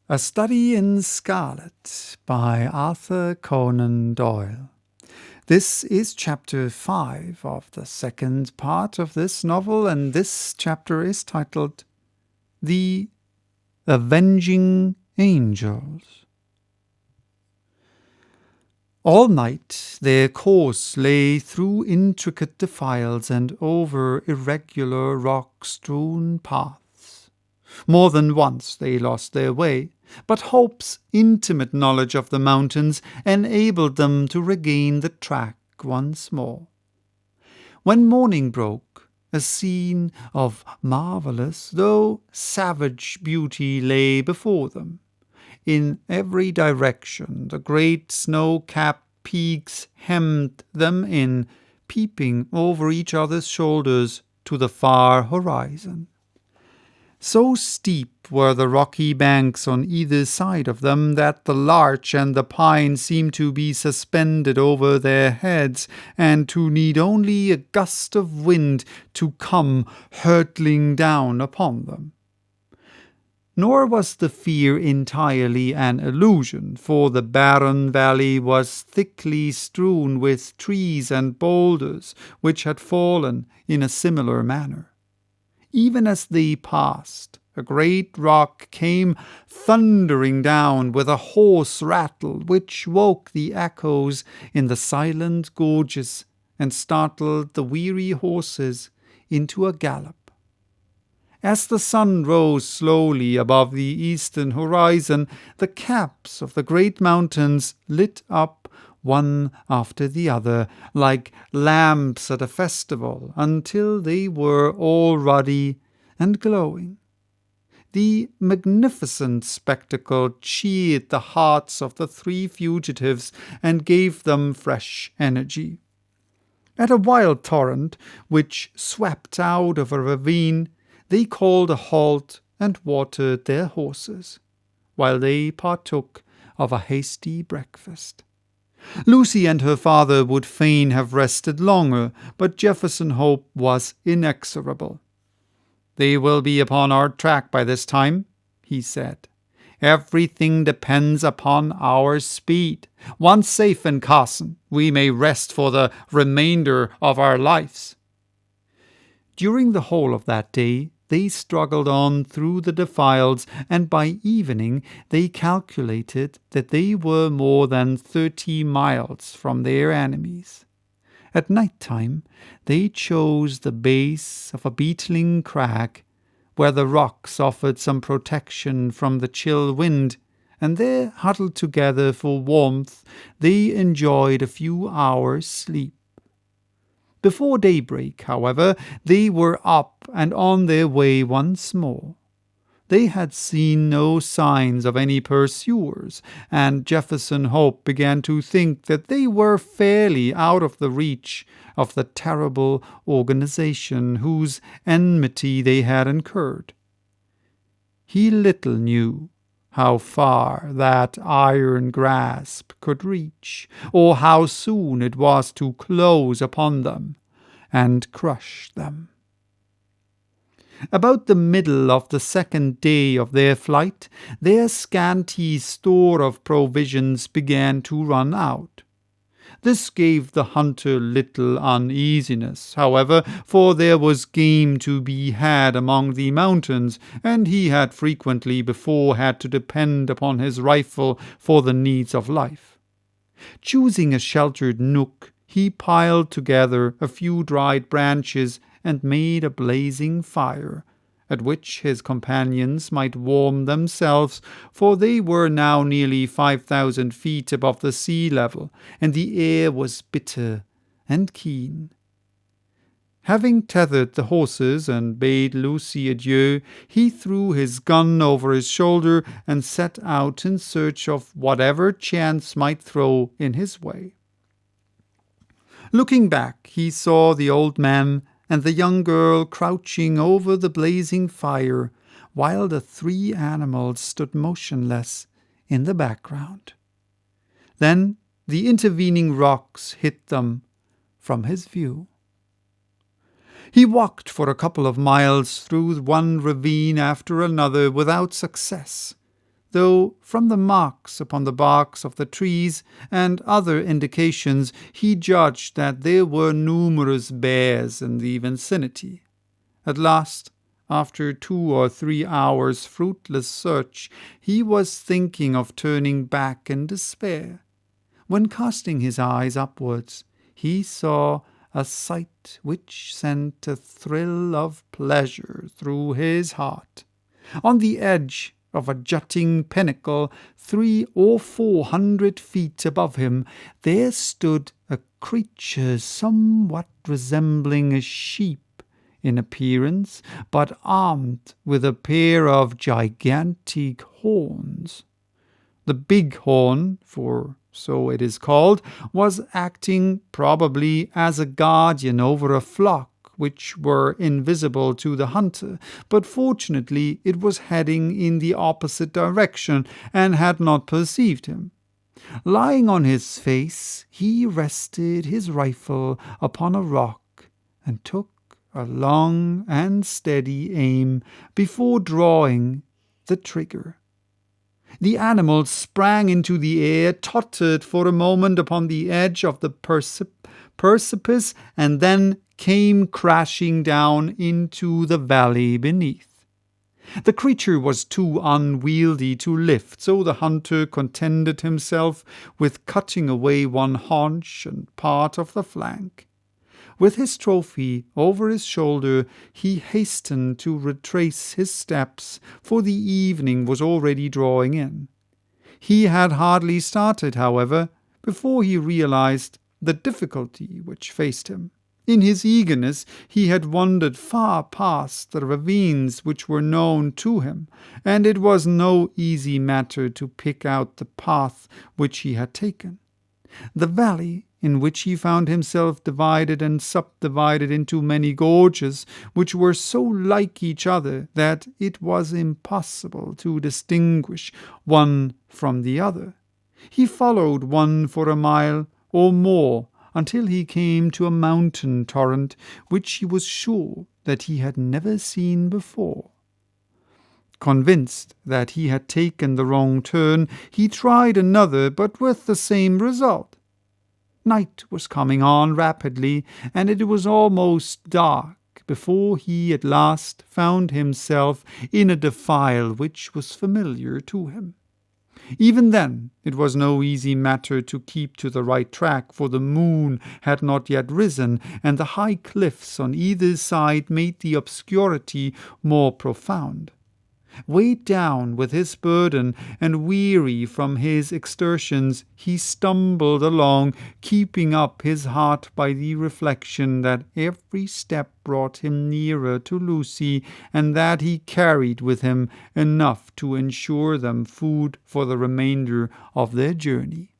A Study in Scarlet by Arthur Conan Doyle. This is chapter 5 of the second part of this novel, and this chapter is titled The Avenging Angels. All night their course lay through intricate defiles and over irregular rock-strewn paths. More than once they lost their way, but Hope's intimate knowledge of the mountains enabled them to regain the track once more. When morning broke, a scene of marvelous, though savage beauty lay before them. In every direction the great snow-capped peaks hemmed them in, peeping over each other's shoulders to the far horizon. So steep were the rocky banks on either side of them that the larch and the pine seemed to be suspended over their heads, and to need only a gust of wind to come hurtling down upon them. Nor was the fear entirely an illusion, for the barren valley was thickly strewn with trees and boulders which had fallen in a similar manner. Even as they passed, a great rock came thundering down with a hoarse rattle which woke the echoes in the silent gorges and startled the weary horses into a gallop. As the sun rose slowly above the eastern horizon, the caps of the great mountains lit up one after the other, like lamps at a festival, until they were all ruddy and glowing. The magnificent spectacle cheered the hearts of the three fugitives and gave them fresh energy. At a wild torrent, which swept out of a ravine, they called a halt and watered their horses, while they partook of a hasty breakfast. Lucy and her father would fain have rested longer, but Jefferson Hope was inexorable. "They will be upon our track by this time," he said. "Everything depends upon our speed. Once safe in Carson, we may rest for the remainder of our lives." During the whole of that day, they struggled on through the defiles, and by evening they calculated that they were more than 30 miles from their enemies. At night time they chose the base of a beetling crag, where the rocks offered some protection from the chill wind, and there, huddled together for warmth, they enjoyed a few hours' sleep. Before daybreak, however, they were up and on their way once more. They had seen no signs of any pursuers, and Jefferson Hope began to think that they were fairly out of the reach of the terrible organization whose enmity they had incurred. He little knew how far that iron grasp could reach, or how soon it was to close upon them and crush them. About the middle of the second day of their flight, their scanty store of provisions began to run out. This gave the hunter little uneasiness, however, for there was game to be had among the mountains, and he had frequently before had to depend upon his rifle for the needs of life. Choosing a sheltered nook, he piled together a few dried branches and made a blazing fire, at which his companions might warm themselves, for they were now nearly 5,000 feet above the sea level, and the air was bitter and keen. Having tethered the horses and bade Lucy adieu, he threw his gun over his shoulder and set out in search of whatever chance might throw in his way. Looking back, he saw the old man and the young girl crouching over the blazing fire, while the three animals stood motionless in the background. Then the intervening rocks hid them from his view. He walked for a couple of miles through one ravine after another without success. though from the marks upon the barks of the trees and other indications he judged that there were numerous bears in the vicinity. At last, after 2 or 3 hours' fruitless search, he was thinking of turning back in despair, when casting his eyes upwards, he saw a sight which sent a thrill of pleasure through his heart. On the edge of a jutting pinnacle, 300 or 400 feet above him, there stood a creature somewhat resembling a sheep in appearance, but armed with a pair of gigantic horns. The bighorn, for so it is called, was acting probably as a guardian over a flock which were invisible to the hunter, but fortunately it was heading in the opposite direction and had not perceived him. Lying on his face, he rested his rifle upon a rock and took a long and steady aim before drawing the trigger. The animal sprang into the air, tottered for a moment upon the edge of the precipice, and then came crashing down into the valley beneath. The creature was too unwieldy to lift, so the hunter contented himself with cutting away one haunch and part of the flank. With his trophy over his shoulder, he hastened to retrace his steps, for the evening was already drawing in. He had hardly started, however, before he realized the difficulty which faced him. In his eagerness, he had wandered far past the ravines which were known to him, and it was no easy matter to pick out the path which he had taken. The valley in which he found himself divided and subdivided into many gorges, which were so like each other that it was impossible to distinguish one from the other. He followed one for a mile or more until he came to a mountain torrent which he was sure that he had never seen before. Convinced that he had taken the wrong turn, he tried another, but with the same result. Night was coming on rapidly, and it was almost dark before he at last found himself in a defile which was familiar to him. Even then it was no easy matter to keep to the right track, for the moon had not yet risen, and the high cliffs on either side made the obscurity more profound. Weighed down with his burden and weary from his exertions, he stumbled along, keeping up his heart by the reflection that every step brought him nearer to Lucy, and that he carried with him enough to ensure them food for the remainder of their journey.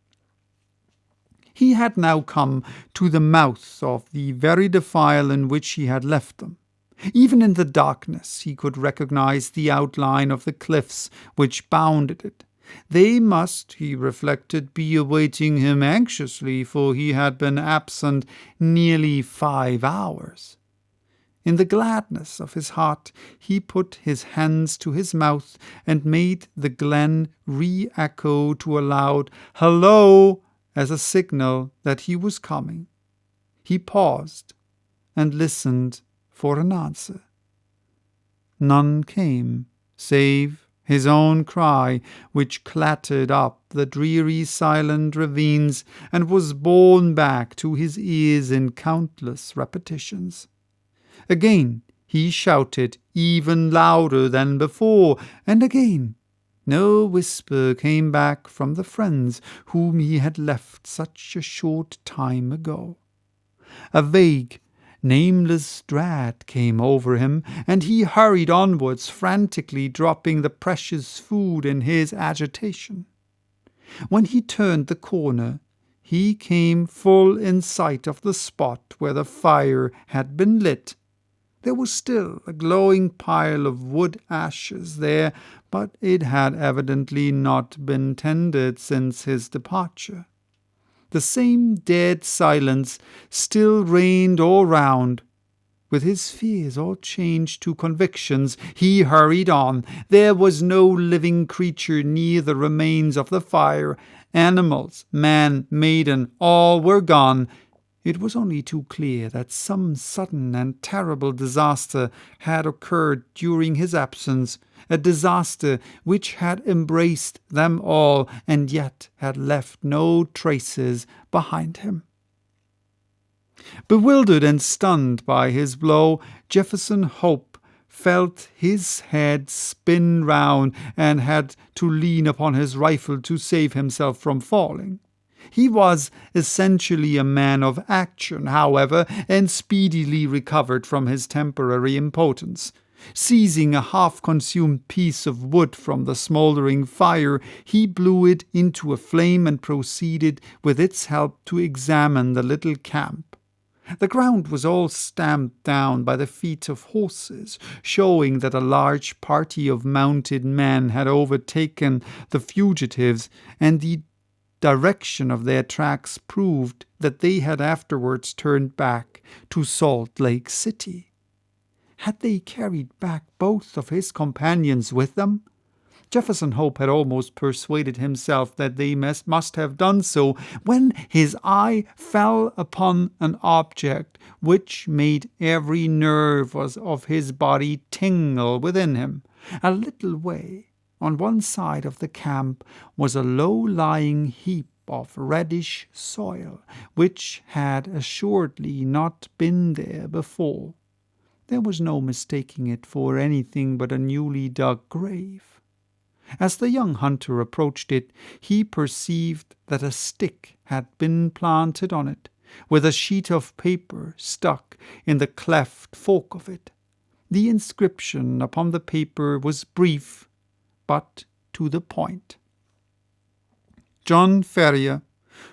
He had now come to the mouth of the very defile in which he had left them. Even in the darkness he could recognize the outline of the cliffs which bounded it. They must, he reflected, be awaiting him anxiously, for he had been absent nearly 5 hours. In the gladness of his heart he put his hands to his mouth and made the glen re-echo to a loud "Hello!" as a signal that he was coming. He paused and listened for an answer. None came, save his own cry, which clattered up the dreary silent ravines and was borne back to his ears in countless repetitions. Again he shouted even louder than before, and again no whisper came back from the friends whom he had left such a short time ago. A vague, nameless dread came over him, and he hurried onwards, frantically dropping the precious food in his agitation. When he turned the corner, he came full in sight of the spot where the fire had been lit. There was still a glowing pile of wood ashes there, but it had evidently not been tended since his departure. The same dead silence still reigned all round, With his fears all changed to convictions, he hurried on. There was no living creature near the remains of the fire. Animals, man, maiden, all were gone. It was only too clear that some sudden and terrible disaster had occurred during his absence, a disaster which had embraced them all and yet had left no traces behind him. Bewildered and stunned by his blow, Jefferson Hope felt his head spin round and had to lean upon his rifle to save himself from falling. He was essentially a man of action, however, and speedily recovered from his temporary impotence. Seizing a half-consumed piece of wood from the smouldering fire, he blew it into a flame and proceeded with its help to examine the little camp. The ground was all stamped down by the feet of horses, showing that a large party of mounted men had overtaken the fugitives, and the direction of their tracks proved that they had afterwards turned back to Salt Lake City. Had they carried back both of his companions with them? Jefferson Hope had almost persuaded himself that they must have done so, when his eye fell upon an object which made every nerve of his body tingle within him. A little way on one side of the camp was a low-lying heap of reddish soil, which had assuredly not been there before. There was no mistaking it for anything but a newly dug grave. As the young hunter approached it, he perceived that a stick had been planted on it, with a sheet of paper stuck in the cleft fork of it. The inscription upon the paper was brief, but to the point. John Ferrier,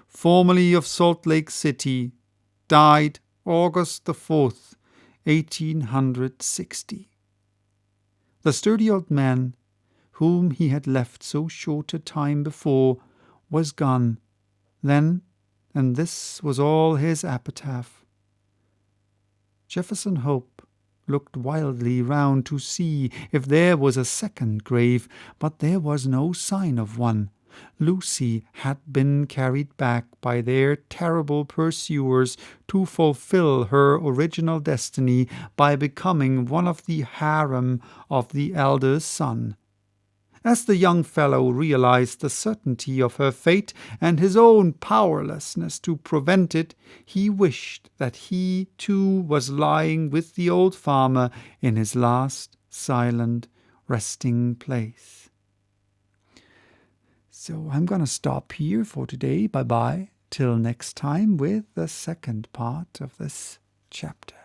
formerly of Salt Lake City, died August the 4th, 1860. The sturdy old man, whom he had left so short a time before, was gone then, and this was all his epitaph. Jefferson Hope looked wildly round to see if there was a second grave, but there was no sign of one. Lucy had been carried back by their terrible pursuers to fulfill her original destiny by becoming one of the harem of the elder son. As the young fellow realized the certainty of her fate and his own powerlessness to prevent it, he wished that he too was lying with the old farmer in his last silent resting place. So I'm going to stop here for today. Bye-bye. Till next time with the second part of this chapter.